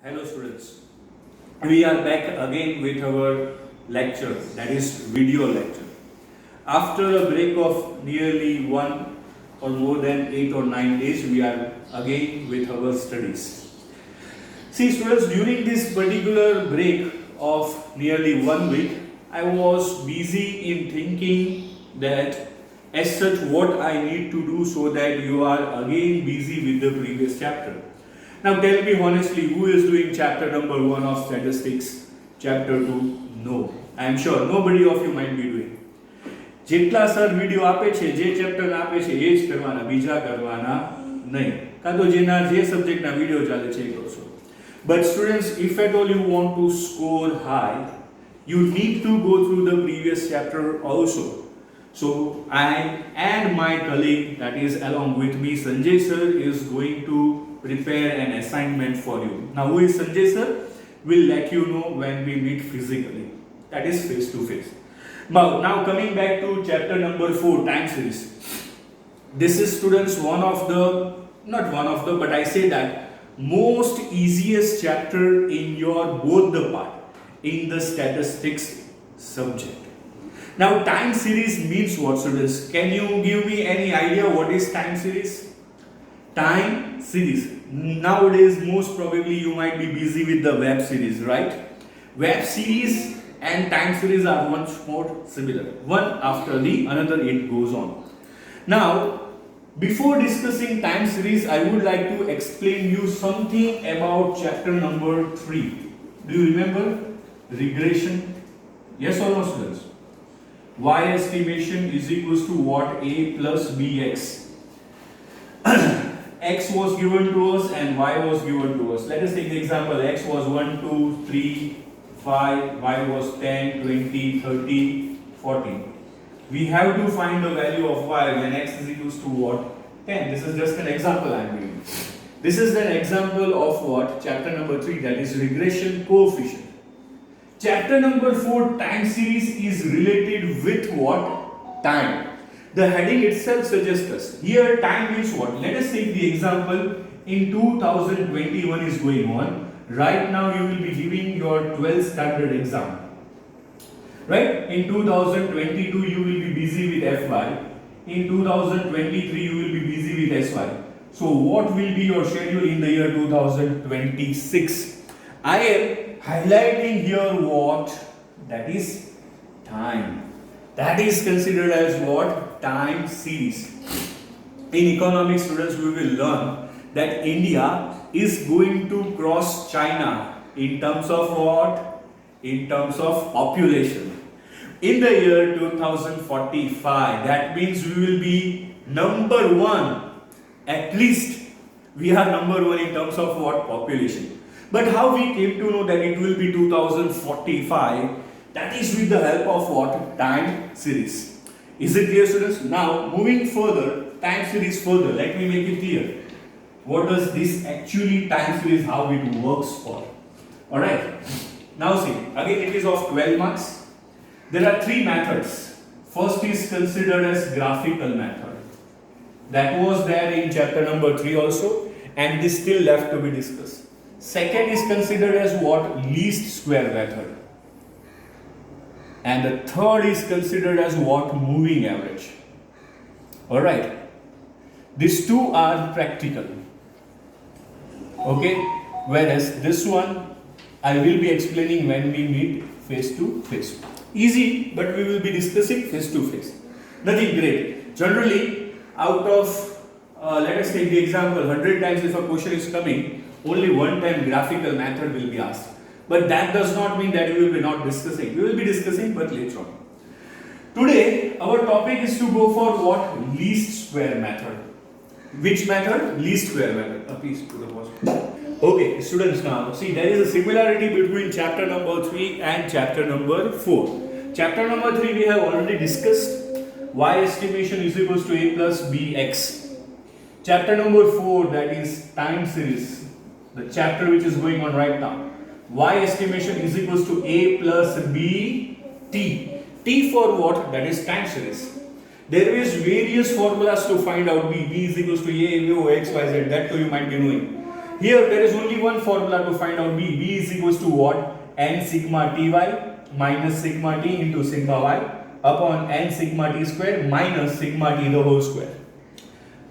Hello students, we are back again with our lecture, that is video lecture. After a break of nearly 1 or more than 8 or 9 days, we are again with our studies. See students, during this particular break of nearly 1 week, I was busy in thinking that as such what I need to do so that you are again busy with the previous chapter. Now tell me honestly, who is doing chapter number 1 of statistics? Chapter 2? No. I am sure nobody of you might be doing. જેટલા sir video આપે છે જે chapter આપે છે એ જ કરવાના, બીજા કરવાના નહીં. કાં તો જેના જે સબ્જેક્ટના વિડિયો ચાલે છે એ કરશો. But students, if at all you want to score high, you need to go through the previous chapter also. So I and my colleague, that is along with me, Sanjay sir, is going to prepare an assignment for you. Now who is Sanjay sir? We'll let you know when we meet physically. That is face to face. Now coming back to chapter number 4, time series. This is students one of the, not one of the, but I say that most easiest chapter in your both the part in the statistics subject. Now time series means what students? Can you give me any idea what is time series? Time series. Nowadays most probably you might be busy with the web series, right? Web series and time series are much more similar. One after the another it goes on. Now before discussing time series, I would like to explain you something about chapter number 3. Do you remember? Regression. Yes or no students? Y estimation is equals to what? A plus bx. X was given to us and y was given to us. Let us take the example. X was 1, 2, 3, 5, y was 10, 20, 30, 40. We have to find the value of y when x is equals to what? 10. This is just an example I am giving. This is an example of what? Chapter number 3, that is regression coefficient. Chapter number 4, time series, is related with what? Time. The heading itself suggests us. Here time means what? Let us take the example in 2021 is going on. Right now you will be giving your 12th standard exam. Right? In 2022 you will be busy with FY. In 2023 you will be busy with SY. So what will be your schedule in the year 2026? I am highlighting here what? That is time. That is considered as what? Time series. In economics students we will learn that India is going to cross China in terms of what? In terms of population. In the year 2045, that means we will be number 1. At least we are number 1 in terms of what? Population. But how we came to know that it will be 2045? That is with the help of what? Time series. Is it clear students? Now moving further, time series further, let me make it clear. What does this actually time series, how it works for? Alright. Now see, again it is of 12 marks. There are 3 methods. First is considered as graphical method. That was there in chapter number 3 also, and this still left to be discussed. Second is considered as what? Least square method. And the third is considered as what? Moving average. Alright. These 2 are practical. Okay. Whereas this one I will be explaining when we meet face to face. Easy, but we will be discussing face to face. Nothing great. Generally, out of, let us take the example, 100 times if a question is coming, only one time graphical method will be asked. But that does not mean that we will be not discussing. We will be discussing, but later on. Today, our topic is to go for what? Least square method. Which method? Least square method. A piece to the bottom. Okay, students, now see there is a similarity between chapter number 3 and chapter number 4. Chapter number 3 we have already discussed. Y estimation is equals to A plus BX. Chapter number 4, that is time series, the chapter which is going on right now. Y estimation is equals to A plus BT. T for what? That is time series. There is various formulas to find out B. B is equals to A, X, Y, Z. That too you might be knowing. Here there is only one formula to find out b. B is equals to what? N sigma ty minus sigma t into sigma y upon n sigma t square minus sigma t the whole square.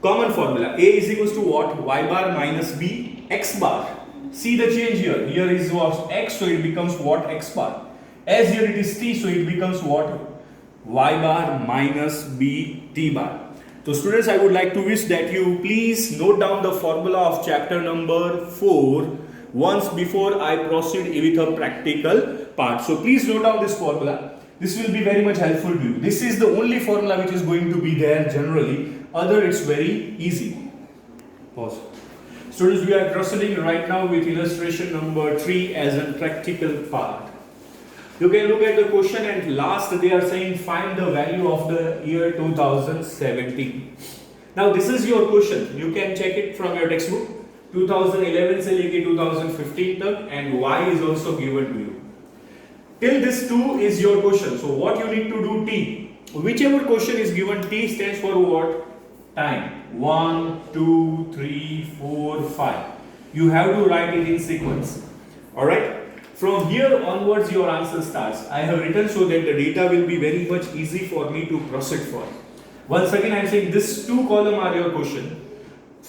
Common formula. A is equals to what? Y bar minus b x bar. See the change here. Here is what? X, so it becomes what? X bar. As here it is t, so it becomes what? Y bar minus b t bar. So students, I would like to wish that you please note down the formula of chapter number 4 once before I proceed with a practical part. So please note down this formula. This will be very much helpful to you. This is the only formula which is going to be there generally. Other, it's very easy. Pause. Students, we are proceeding right now with illustration number 3 as a practical part. You can look at the question, and last they are saying find the value of the year 2017. Now this is your question. You can check it from your textbook. 2011 से लेके 2015 तक, and y is also given to you. Till this 2 is your question. So what you need to do, t. Whichever question is given, t stands for what? Time. 1, 2, 3, 4, 5. You have to write it in sequence. Alright? From here onwards your answer starts. I have written so that the data will be very much easy for me to proceed for. Once again I am saying this 2 column are your question.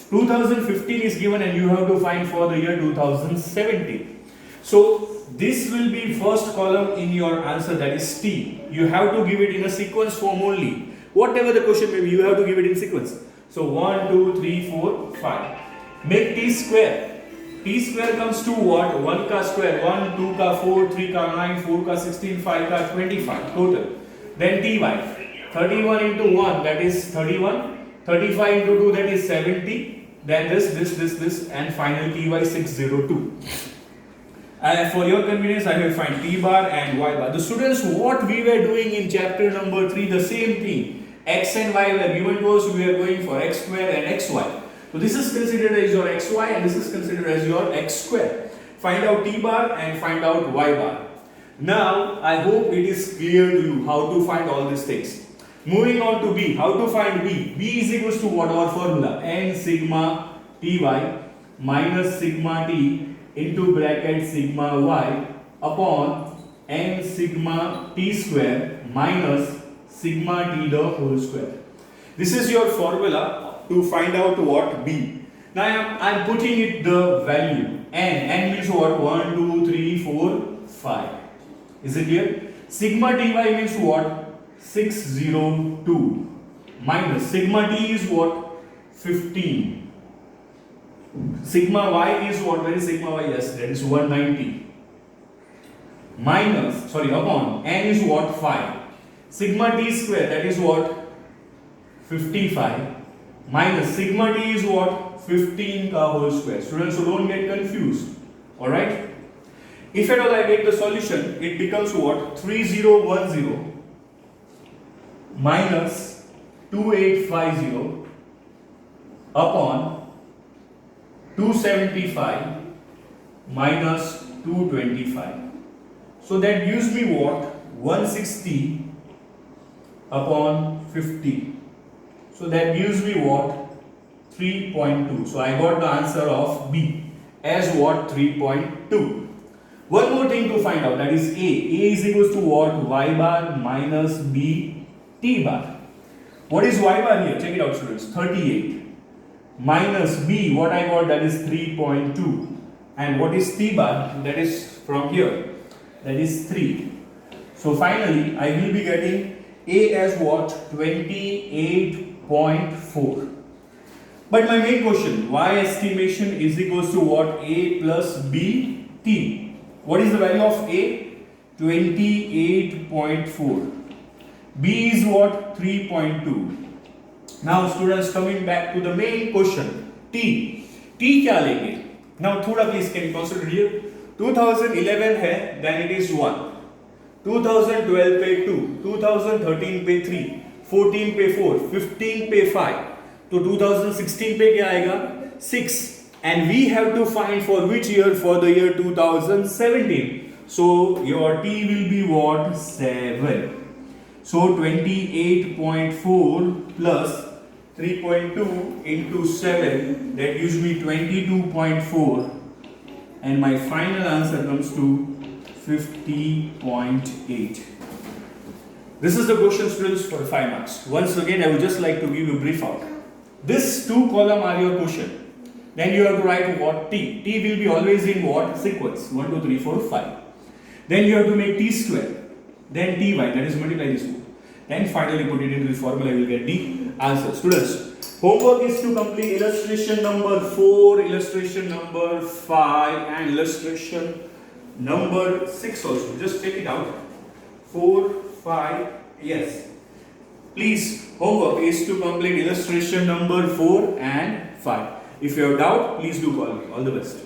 2015 is given and you have to find for the year 2017. So this will be first column in your answer, that is t. You have to give it in a sequence form only. Whatever the question may be, you have to give it in sequence. So 1, 2, 3, 4, 5. Make t square. T square comes to what? 1 ka square. 1, 2 ka 4, 3 ka 9, 4 ka 16, 5 ka 25 total. Then ty. 31 into 1, that is 31. 35 into 2, that is 70. Then this, and finally ty 602. For your convenience, I will find t bar and y bar. The students, what we were doing in chapter number 3, the same thing. X and y were given to us. We are going for x square and xy. So this is considered as your xy and this is considered as your x square. Find out t bar and find out y bar. Now, I hope it is clear to you how to find all these things. Moving on to b. How to find b? B is equals to what? Our formula. N sigma ty minus sigma t into bracket sigma y upon n sigma t square minus sigma t the whole square. This is your formula to find out what b. Now I am putting it the value n. N means what? 1, 2, 3, 4, 5. Is it clear? Sigma ty means what? 602 minus sigma t is what? 15. Sigma y is what? Where is sigma y? Yes, that is 190. Minus, sorry, upon n is what? 5. Sigma t square, that is what? 55. Minus sigma t is what? 15 ka whole square. Students, so don't get confused. Alright? If at all I get the solution, it becomes what? 3010 minus 2850 upon 275 minus 225. So that gives me what? 160 upon 50. So that gives me what? 3.2. So I got the answer of B as what? 3.2. One more thing to find out, that is A. A is equals to what? Y bar minus B T bar. What is Y bar here? Check it out, students. 38. Minus B, what I got? That is 3.2. And what is T bar? That is from here. That is 3. So finally, I will be getting A as what? 28.4. But my main question, y estimation is equals to what? A plus B T. What is the value of A? 28.4. B is what? 3.2. Now students, coming back to the main question, T. T क्या लेंगे? Now थोड़ा please can you consider here? 2011 है, then it is 1. 2012 पे 2, 2013 पे 3, 14 पे 4, 15 पे 5. तो 2016 पे क्या आएगा? 6. And we have to find for which year? For the year 2017. So your T will be what? 7. So 28.4 plus 3.2 into 7, that gives me 22.4, and my final answer comes to 50.8. This is the question, students, for 5 marks. Once again, I would just like to give you a brief out. This 2 column are your question. Then you have to write what t. T will be always in what sequence? 1, 2, 3, 4, 5. Then you have to make t square. Then ty, that is multiply this 2. Then finally put it into the formula, you will get the answer. Students, homework is to complete illustration number 4, illustration number 5, and illustration number 6 also. Just check it out. 4, 5, yes. Please, homework is to complete illustration number 4 and 5. If you have doubt, please do call me. All the best.